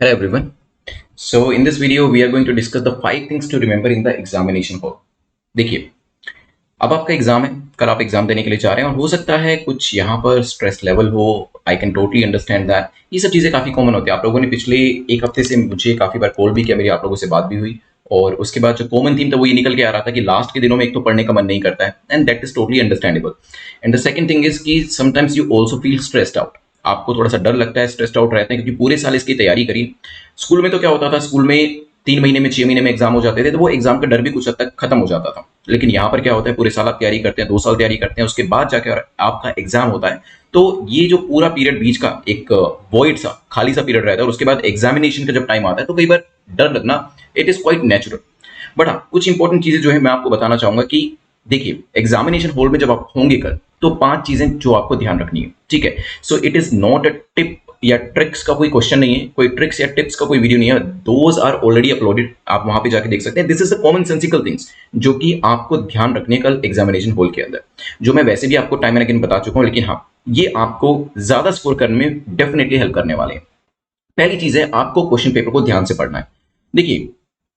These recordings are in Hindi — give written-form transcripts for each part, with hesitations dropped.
Hello everyone. So in this video we are going to discuss the 5 things to remember in the examination hall. देखिए, अब आपका एग्जाम है, कल आप एग्जाम देने के लिए जा रहे हैं और हो सकता है कुछ यहाँ पर स्ट्रेस लेवल हो। I can totally understand that. ये सब चीज़ें काफ़ी कॉमन होती है। आप लोगों ने पिछले एक हफ्ते से मुझे काफ़ी बार कॉल भी किया, मेरी आप लोगों से बात भी हुई और उसके बाद जो कॉमन थीम था वो ये निकल के आ रहा था कि लास्ट के दिनों में एक तो पढ़ने का मन नहीं करता है, and that is totally understandable. And the second thing is कि sometimes you also feel stressed out. आपको थोड़ा सा डर लगता है, स्ट्रेस्ड आउट रहते हैं क्योंकि पूरे साल इसकी तैयारी करी। स्कूल में तो क्या होता था, स्कूल में 3 महीने में 6 महीने में एग्जाम हो जाते थे, तो वो एग्जाम का डर भी कुछ हद तक खत्म हो जाता था। लेकिन यहाँ पर क्या होता है, पूरे साल आप तैयारी करते हैं, 2 साल तैयारी करते हैं, उसके बाद जाकर आपका एग्जाम होता है। तो ये जो पूरा पीरियड बीच का एक वॉइड सा खाली सा पीरियड रहता है और उसके बाद एग्जामिनेशन का जब टाइम आता है तो कई बार डर लगना it is quite natural. But हाँ, कुछ इंपॉर्टेंट चीजें जो है मैं आपको बताना चाहूंगा कि देखिए, एग्जामिनेशन हॉल में जब आप होंगे कल, तो 5 चीजें जो आपको ध्यान रखनी है, ठीक है। So it is not a tip या ट्रिक्स का कोई क्वेश्चन नहीं है, कोई ट्रिक्स या टिप्स का कोई वीडियो नहीं है। दोज आर ऑलरेडी अपलोडेड, आप वहां पे जाके देख सकते हैं। This is the common sensical things जो कि आपको ध्यान रखने कल एग्जामिनेशन हॉल के अंदर, जो मैं वैसे भी आपको टाइम एंड अगेन बता चुका हूं, लेकिन हाँ, ये आपको ज्यादा स्कोर करने में डेफिनेटली हेल्प करने वाले हैं। पहली चीज है, आपको क्वेश्चन पेपर को ध्यान से पढ़ना है। देखिए,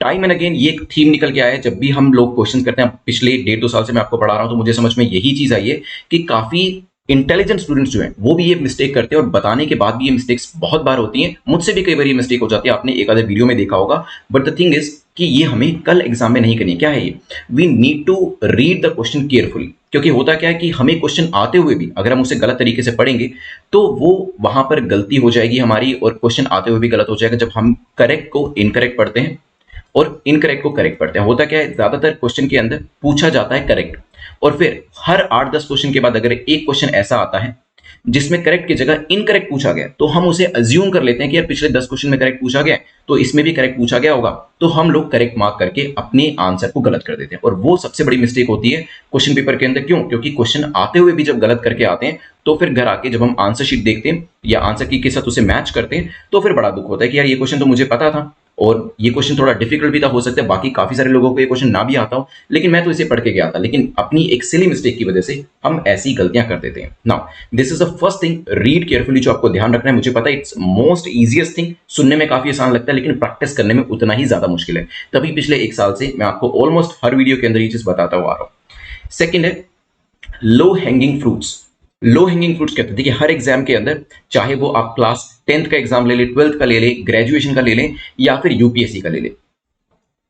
टाइम एंड अगेन ये एक थीम निकल के आया है। जब भी हम लोग क्वेश्चन करते हैं, पिछले 1.5-2 साल से मैं आपको पढ़ा रहा हूं, तो मुझे समझ में यही चीज आई है कि काफी इंटेलिजेंट स्टूडेंट्स जो हैं वो भी ये मिस्टेक करते हैं और बताने के बाद भी ये मिस्टेक्स बहुत बार होती हैं। मुझसे भी कई बार ये मिस्टेक हो जाती है, आपने एक आधे वीडियो में देखा होगा। बट द थिंग इज कि ये हमें कल एग्जाम में नहीं करनी है। क्या है ये? We need to read the question carefully. क्योंकि होता क्या है कि हमें क्वेश्चन आते हुए भी अगर हम उसे गलत तरीके से पढ़ेंगे तो वो वहां पर गलती हो जाएगी हमारी, और क्वेश्चन आते हुए भी गलत हो जाएगा जब हम करेक्ट को इनकरेक्ट पढ़ते हैं और इनकरेक्ट को करेक्ट पढ़ते हैं। होता क्या है, ज्यादातर क्वेश्चन के अंदर पूछा जाता है करेक्ट, और फिर हर 8-10 क्वेश्चन के बाद अगर एक क्वेश्चन ऐसा आता है जिसमें करेक्ट की जगह इनकरेक्ट पूछा गया, तो हम उसे अज्यूम कर लेते हैं कि यार पिछले 10 क्वेश्चन में करेक्ट पूछा गया तो इसमें भी करेक्ट पूछा गया होगा, तो हम लोग करेक्ट मार्क करके अपने आंसर को गलत कर देते हैं। और वो सबसे बड़ी मिस्टेक होती है क्वेश्चन पेपर के अंदर। क्यों? क्योंकि क्वेश्चन आते हुए भी जब गलत करके आते हैं तो फिर घर आके जब हम आंसर शीट देखते हैं या आंसर की के साथ उसे मैच करते हैं तो फिर बड़ा दुख होता है कि यार ये क्वेश्चन तो मुझे पता था और ये क्वेश्चन थोड़ा डिफिकल्ट भी था, हो सकता है बाकी काफी सारे लोगों को ये क्वेश्चन ना भी आता हो, लेकिन मैं तो इसे पढ़ के गया था। लेकिन अपनी एक सिली मिस्टेक की वजह से हम ऐसी गलतियां कर देते हैं। Now this is the first thing, read carefully, जो आपको ध्यान रखना है। मुझे पता है इट्स मोस्ट इजीएस्ट थिंग, सुनने में काफी आसान लगता है लेकिन प्रैक्टिस करने में उतना ही ज्यादा मुश्किल है। तभी पिछले 1 साल से मैं आपको ऑलमोस्ट हर वीडियो के अंदर ये चीज बताता हुआ आ रहा हूं। सेकेंड है low hanging fruits. Low hanging fruits कहते हैं, देखिए हर एग्जाम के अंदर, चाहे वो आप क्लास 10th का एग्जाम ले ले, 12th का ले ले, ग्रेजुएशन का ले लें या फिर यूपीएससी का ले लें,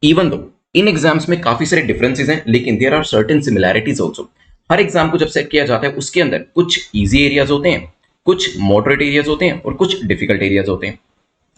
इवन दो इन एग्जाम्स में काफी सारे डिफरेंसेस हैं लेकिन there are certain similarities also. हर एग्जाम को जब सेट किया जाता है उसके अंदर कुछ इजी एरियाज होते हैं, कुछ मॉडरेट एरियाज होते हैं और कुछ डिफिकल्ट एरियाज होते हैं,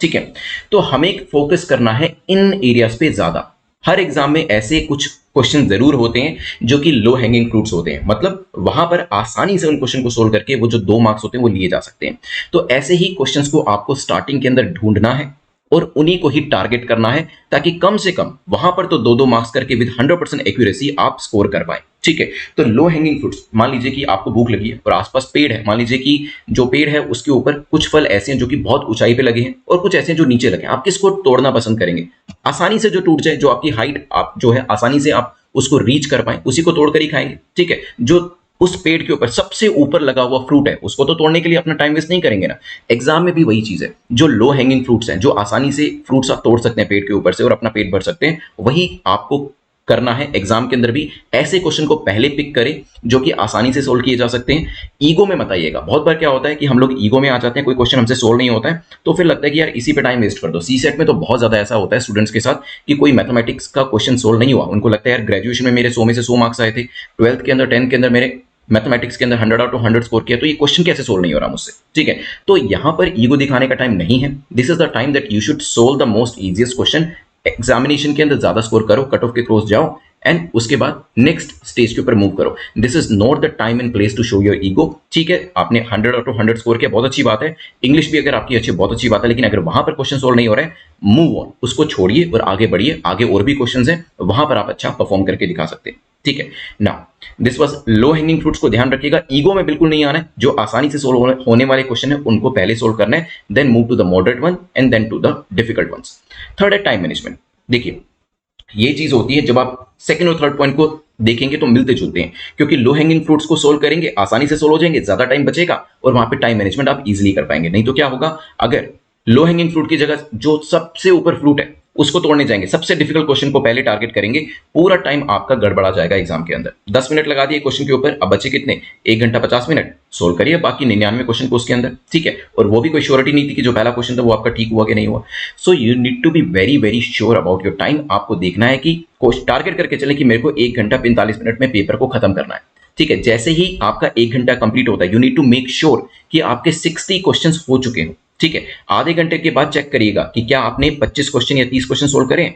ठीक है। तो हमें फोकस करना है इन एरियाज पे ज्यादा। हर एग्जाम में ऐसे कुछ क्वेश्चन जरूर होते हैं जो कि लो हैंगिंग फ्रूट्स होते हैं, मतलब वहां पर आसानी से उन क्वेश्चन को सोल्व करके वो जो 2 मार्क्स होते हैं वो लिए जा सकते हैं। तो ऐसे ही क्वेश्चंस को आपको स्टार्टिंग के अंदर ढूंढना है और उन्हीं को ही टारगेट करना है, ताकि कम से कम वहां पर तो 2-2 मार्क्स करके विद 100% एक्यूरेसी आप स्कोर कर पाए, ठीक है। तो लो हैंगिंग फ्रूट्स, मान लीजिए कि आपको भूख लगी है और आसपास पेड़ है, मान लीजिए कि जो पेड़ है उसके ऊपर कुछ फल ऐसे हैं जो कि बहुत ऊंचाई पे लगे हैं और कुछ ऐसे हैं जो नीचे लगे हैं। आप किसको तोड़ना पसंद करेंगे? आसानी से जो टूट जाए, जो आपकी हाइट आप जो है आसानी से आप उसको रीच कर पाए, उसी को तोड़कर ही खाएंगे, ठीक है। जो उस पेड़ के ऊपर सबसे ऊपर लगा हुआ फ्रूट है उसको तो तोड़ने के लिए अपना टाइम वेस्ट नहीं करेंगे ना। एग्जाम में भी वही चीज है, जो लो हैंगिंग फ्रूट्स हैं, जो आसानी से फ्रूट्स आप तोड़ सकते हैं पेड़ के ऊपर से और अपना पेट भर सकते हैं, वही आपको करना है एग्जाम के अंदर भी। ऐसे क्वेश्चन को पहले पिक करें जो कि आसानी से सोल्व किए जा सकते हैं। ईगो में मत आइएगा। बहुत बार क्या होता है कि हम लोग ईगो में आ जाते हैं, कोई क्वेश्चन हमसे सोल्व नहीं होता है तो फिर लगता है कि यार इसी पे टाइम वेस्ट कर दो। सी सेट में तो बहुत ज्यादा ऐसा होता है स्टूडेंट्स के साथ कि कोई मैथमेटिक्स का क्वेश्चन सोल्व नहीं हुआ, उनको लगता है यार ग्रेजुएशन में मेरे 100 में से 100 मार्क्स आए थे, 12th के अंदर 10th के अंदर मेरे मैथमेटिक्स के अंदर 100 आउट ऑफ 100 स्कोर किया, तो ये क्वेश्चन कैसे सोल्व नहीं हो रहा मुझसे, ठीक है। तो यहां पर ईगो दिखाने का टाइम नहीं है। This is the time that you should solve the most easiest question. Examination के अंदर ज्यादा स्कोर करो, कट ऑफ के क्रॉस जाओ एंड उसके बाद नेक्स्ट स्टेज के ऊपर मूव करो। This is not the time and place to show your ego, ठीक है। आपने 100 आउट ऑफ 100 स्कोर किया, बहुत अच्छी बात है। इंग्लिश भी अगर आपकी अच्छी, बहुत अच्छी बात है, लेकिन अगर वहां पर क्वेश्चन सोल्व नहीं हो रहा है, मूव ऑन, उसको छोड़िए और आगे बढ़िए। आगे और भी क्वेश्चन हैं, वहां पर आप अच्छा परफॉर्म करके दिखा सकते हैं, ठीक है। Now this was low hanging fruits को ध्यान रखिएगा। ईगो में बिल्कुल नहीं आना है। जो आसानी से सोल्व होने वाले क्वेश्चन है उनको पहले सोल्व करना है, then move to the moderate one and then to the difficult ones. Third है टाइम मैनेजमेंट। देखिए ये चीज होती है जब आप सेकंड और थर्ड पॉइंट को देखेंगे तो मिलते जुलते हैं, क्योंकि लो हैंगिंग फ्रूट्स को सोल्व करेंगे, आसानी से सोल्व हो जाएंगे, ज्यादा टाइम बचेगा और वहां पे टाइम मैनेजमेंट आप इजीली कर पाएंगे। नहीं तो क्या होगा, अगर लो हैंगिंग फ्रूट की जगह जो सबसे ऊपर फ्रूट है उसको तोड़ने जाएंगे, सबसे डिफिकल्ट क्वेश्चन को पहले टारगेट करेंगे, पूरा टाइम आपका गड़बड़ा जाएगा एग्जाम के अंदर। 10 मिनट लगा दिए क्वेश्चन के ऊपर, अब बचे कितने, 1 घंटा 50 मिनट, सोल्व करिए बाकी 99 क्वेश्चन को उसके अंदर, ठीक है। और वो भी कोई श्योरिटी नहीं थी कि जो पहला क्वेश्चन था वो आपका ठीक हुआ कि नहीं हुआ। So you need to be very very sure about your time. आपको देखना है कि टारगेट करके चले कि मेरे को 1 घंटा 45 मिनट में पेपर को खत्म करना है, ठीक है। जैसे ही आपका 1 घंटा कंप्लीट होता है, you need to make sure कि आपके 60 क्वेश्चंस हो चुके हो, ठीक है। आधे घंटे के बाद चेक करिएगा कि क्या आपने 25 क्वेश्चन या 30 क्वेश्चन सोल्व करें,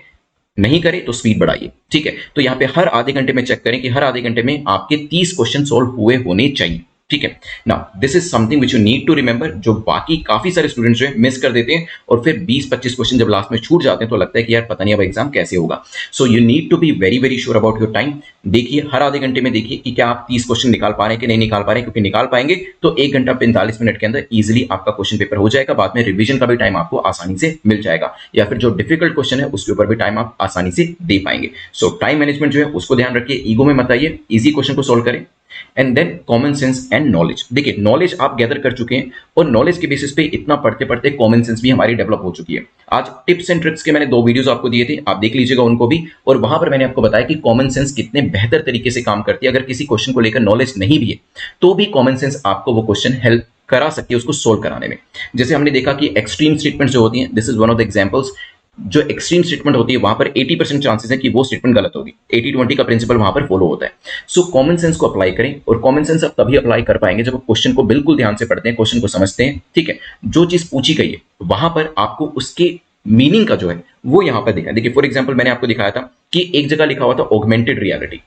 नहीं करे तो स्पीड बढ़ाइए, ठीक है। तो यहां पे हर आधे घंटे में चेक करें कि हर आधे घंटे में आपके 30 क्वेश्चन सोल्व हुए होने चाहिए, ठीक है। Now this is something which you need to remember, जो बाकी काफी सारे स्टूडेंट्स जो है मिस कर देते हैं और फिर 20-25 क्वेश्चन जब लास्ट में छूट जाते हैं तो लगता है कि यार पता नहीं अब एग्जाम कैसे होगा। So you need to be very very sure about your time. देखिए हर आधे घंटे में देखिए कि क्या आप 30 क्वेश्चन निकाल पा रहे हैं कि नहीं निकाल पा रहे हैं, क्योंकि निकाल पाएंगे तो 1 घंटा 45 मिनट के अंदर इजिली आपका क्वेश्चन पेपर हो जाएगा। बाद में रिवीजन का भी टाइम आपको आसानी से मिल जाएगा, या फिर जो डिफिकल्ट क्वेश्चन है उसके ऊपर भी टाइम आप आसानी से दे पाएंगे। सो टाइम मैनेजमेंट जो है उसको ध्यान रखिए, ईगो में मत आइए, इजी क्वेश्चन को सोल्व करें। And then common sense and knowledge. देखिए नॉलेज आप गैदर कर चुके हैं और नॉलेज के बेसिस पे इतना पढ़ते पढ़ते कॉमन सेंस भी हमारी डेवलप हो चुकी है। आज टिप्स एंड ट्रिक्स के मैंने 2 वीडियोस आपको दिए थे, आप देख लीजिएगा उनको भी, और वहां पर मैंने आपको बताया कि कॉमन सेंस कितने बेहतर तरीके से काम करती है। अगर किसी क्वेश्चन को लेकर नॉलेज नहीं भी है तो भी कॉमन सेंस आपको वो क्वेश्चन हेल्प करा सकती है उसको सोल्व कराने में। जैसे हमने देखा कि एक्सट्रीम स्टेटमेंट्स जो होती हैं, this is one of the examples. जो एक्सट्रीम स्टेटमेंट होती है वहां पर 80% चांसेस है कि वो स्टेटमेंट गलत होगी, 80-20 का प्रिंसिपल वहां पर फॉलो होता है। सो कॉमन सेंस को अप्लाई करें, और कॉमन सेंस आप तभी अप्लाई कर पाएंगे जब आप क्वेश्चन को बिल्कुल ध्यान से पढ़ते हैं, क्वेश्चन को समझते हैं, ठीक है। जो चीज पूछी गई है वहां पर आपको उसके मीनिंग का जो है वो यहां पर दिखा। देखिए फॉर एग्जाम्पल मैंने आपको दिखाया था कि एक जगह लिखा हुआ था ऑगमेंटेड रियलिटी,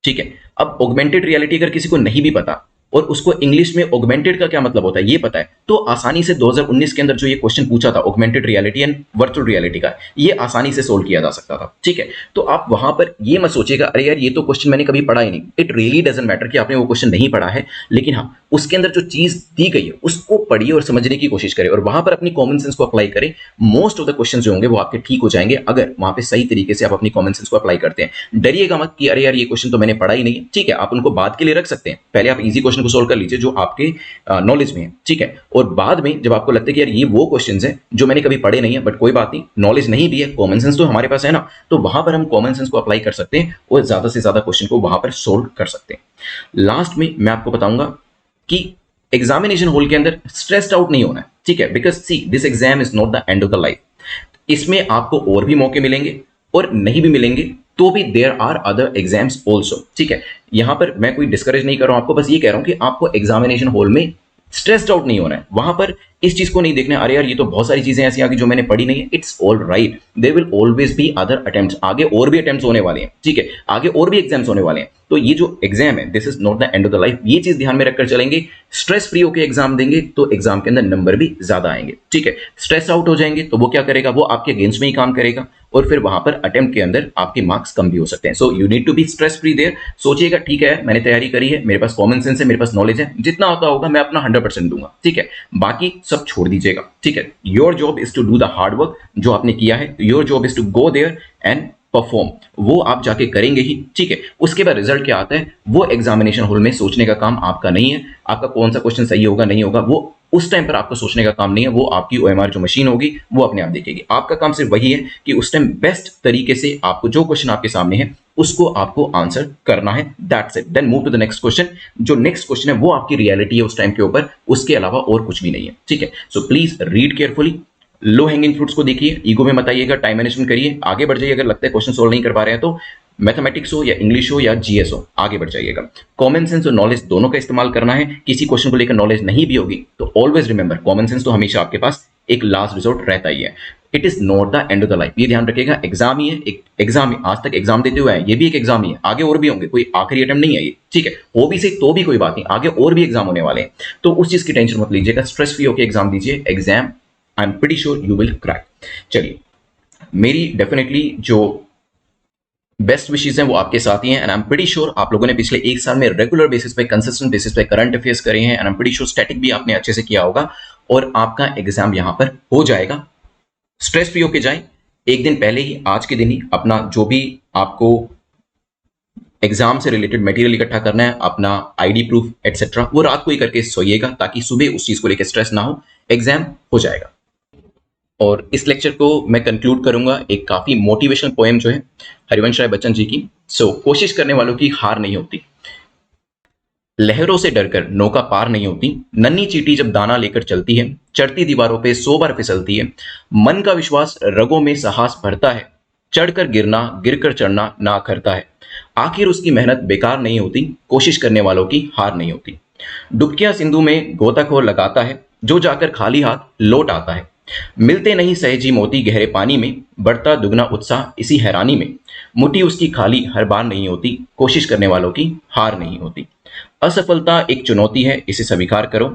ठीक है। अब ऑगमेंटेड रियलिटी अगर किसी को नहीं भी पता और उसको इंग्लिश में ऑगमेंटेड का क्या मतलब होता है ये पता है, तो आसानी से 2019 के अंदर जो ये क्वेश्चन पूछा था augmented reality and virtual reality का, ये आसानी से सोल्व किया जा सकता था, ठीक है। तो आप वहां पर ये मत सोचिएगा अरे यार ये तो क्वेश्चन मैंने कभी पढ़ा ही नहीं। इट रियली डजंट मैटर कि आपने वो क्वेश्चन नहीं पढ़ा है, लेकिन हाँ उसके अंदर जो चीज दी गई है उसको पढ़िए और समझने की कोशिश करें और वहां पर अपनी कॉमन सेंस को अप्लाई करें। मोस्ट ऑफ द क्वेश्चन जो होंगे वो आपके ठीक हो जाएंगे अगर वहां पे सही तरीके से आप अपनी कॉमन सेंस को अप्लाई करते हैं। डरिएगा मत कि अरे यार ये क्वेश्चन तो मैंने पढ़ा ही नहीं है, ठीक है। आप उनको बाद के लिए रख सकते हैं, पहले आप इजी क्वेश्चन को सोल्व कर लीजिए जो आपके नॉलेज में है, ठीक है। और बाद में जब आपको लगता है कि यार ये वो क्वेश्चंस हैं जो मैंने कभी पढ़े नहीं है, बट कोई बात नहीं, नॉलेज नहीं भी है, कॉमन सेंस तो हमारे पास है ना, तो वहां पर हम कॉमन सेंस को अप्लाई कर सकते हैं और ज्यादा से ज्यादा क्वेश्चन को वहां पर सोल्व कर सकते हैं। लास्ट में मैं आपको बताऊंगा कि एग्जामिनेशन हॉल के अंदर स्ट्रेस्ड आउट नहीं होना है, ठीक है। Because see this exam is not the end of the life. इसमें आपको और भी मौके मिलेंगे और नहीं भी मिलेंगे तो भी there are other exams also, ठीक है। यहां पर मैं कोई डिस्करेज नहीं कर रहा हूं आपको, बस ये कह रहा हूं कि आपको एग्जामिनेशन हॉल में स्ट्रेस्ड आउट नहीं होना है। वहां पर इस चीज को नहीं देखना अरे यार ये तो बहुत सारी चीजें ऐसी आ गई जो मैंने पढ़ी नहीं है। It's all right, there will always be other attempts, आगे और भी अटेम्प्ट्स होने वाले हैं, ठीक है, आगे और भी एग्जाम्स होने वाले हैं। तो ये जो एग्जाम है this is not the end of the life, ये चीज ध्यान में रखकर चलेंगे। स्ट्रेस फ्री होकर एग्जाम देंगे तो एग्जाम के अंदर नंबर भी ज्यादा आएंगे, ठीक है। स्ट्रेस आउट हो जाएंगे तो वो क्या करेगा, वो आपके अगेंस्ट में ही काम करेगा और फिर वहां पर अटेम्प्ट के अंदर आपके मार्क्स कम भी हो सकते हैं। So you need to be stress free there. सोचिएगा ठीक है मैंने तैयारी करी है, मेरे पास कॉमन सेंस है, मेरे पास नॉलेज है, जितना होता होगा मैं अपना 100% दूंगा, ठीक है। बाकी सब छोड़ दीजिएगा, ठीक है। Your job is to do the hard work, जो आपने किया है your job is to go there and perform, वो आप जाके करेंगे ही, ठीक है। उसके बाद रिजल्ट क्या आता है वो एग्जामिनेशन हॉल में सोचने का काम आपका नहीं है। आपका कौन सा क्वेश्चन सही होगा नहीं होगा वो उस टाइम पर आपको सोचने का काम नहीं है, वो आपकी ओएमआर जो मशीन होगी वो अपने आप देखेगी। आपका काम सिर्फ वही है कि उस टाइम बेस्ट तरीके से आपको जो क्वेश्चन आपके सामने है उसको आपको आंसर करना है, that's it. Then move to the next question. जो नेक्स्ट क्वेश्चन है वो आपकी रियलिटी है उस टाइम के ऊपर, उसके अलावा और कुछ भी नहीं है, ठीक है। So please read carefully, low hanging fruits को देखिए, ईगो में मत आइएगा, टाइम मैनेजमेंट करिए, आगे बढ़ जाइए। अगर लगता है क्वेश्चन सोल्व नहीं कर पा रहे हैं तो मैथमेटिक्स हो या इंग्लिश हो या जीएस हो, आगे बढ़ जाइएगा। कॉमन सेंस और नॉलेज दोनों का इस्तेमाल करना है। किसी क्वेश्चन को लेकर नॉलेज नहीं भी होगी तो ऑलवेज रिमेंबर कॉमन सेंस तो हमेशा आपके पास एक लास्ट रिजोर्ट रहता ही है। It is not the end of the life, ये ध्यान रखिएगा। एग्जाम ही है, एक एग्जाम ही, आज तक एग्जाम देते हुए आए, ये भी एक एग्जाम ही है, आगे और भी होंगे, कोई आखिरी अटेम्प्ट नहीं है ये, ठीक है। हो भी से तो भी कोई बात नहीं, आगे और भी एग्जाम होने वाले हैं, तो उस चीज की टेंशन मत लीजिएगा, स्ट्रेस फ्री होकर एग्जाम दीजिए। Exam I am pretty sure you will crack. चलिए मेरी डेफिनेटली जो बेस्ट विशेष हैं वो आपके साथ ही हैं and I am pretty sure आप लोगों ने पिछले 1 साल में रेगुलर बेसिस पे, कंसिस्टेंट बेसिस पे करंट अफेयर्स करे हैं and I am pretty sure static भी आपने अच्छे से किया होगा और आपका एग्जाम यहां पर हो जाएगा। स्ट्रेस फ्री होके जाए, एक दिन पहले ही, आज के दिन ही अपना जो भी आपको एग्जाम से रिलेटेड मटेरियल इकट्ठा करना है, अपना आईडी प्रूफ एटसेट्रा, वो रात को ही करके सोइएगा ताकि सुबह उस चीज को लेकर स्ट्रेस ना हो। एग्जाम हो जाएगा। और इस लेक्चर को मैं कंक्लूड करूंगा एक काफी मोटिवेशनल पोएम जो है हरिवंश राय बच्चन जी की। कोशिश करने वालों की हार नहीं होती, लहरों से डरकर नौका पार नहीं होती, नन्ही चींटी जब दाना लेकर चलती है, चढ़ती दीवारों पे 100 बार फिसलती है, मन का विश्वास रगों में साहस भरता है, चढ़कर गिरना गिरकर चढ़ना ना करता है, आखिर उसकी मेहनत बेकार नहीं होती, कोशिश करने वालों की हार नहीं होती। डुबकियां सिंधु में गोताखोर लगाता है, जो जाकर खाली हाथ लौट आता है, मिलते नहीं सहजी मोती गहरे पानी में, बढ़ता दुगना उत्साह इसी हैरानी में, मुट्ठी उसकी खाली हर बार नहीं होती, कोशिश करने वालों की हार नहीं होती। असफलता एक चुनौती है, इसे स्वीकार करो,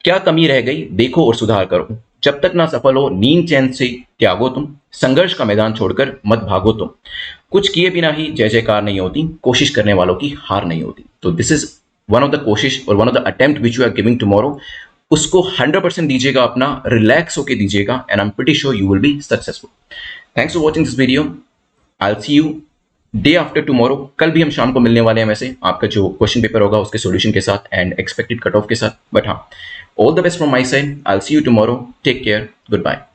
क्या कमी रह गई देखो और सुधार करो, जब तक ना सफल हो नींद चैन से त्यागो तुम, संघर्ष का मैदान छोड़कर मत भागो तुम, कुछ किए बिना ही जय जयकार नहीं होती, कोशिश करने वालों की हार नहीं होती। तो this is one of the कोशिश और one of the attempt which you are giving tomorrow. उसको 100% दीजिएगा, अपना रिलैक्स होके दीजिएगा, and I am pretty sure you will be successful. Thanks for watching this video. I will see you day after tomorrow. कल भी हम शाम को मिलने वाले हैं वैसे आपका जो क्वेश्चन पेपर होगा उसके सॉल्यूशन के साथ एंड एक्सपेक्टेड कट ऑफ के साथ। बट हाँ, all the best from my side. I will see you tomorrow. Take care. Good bye.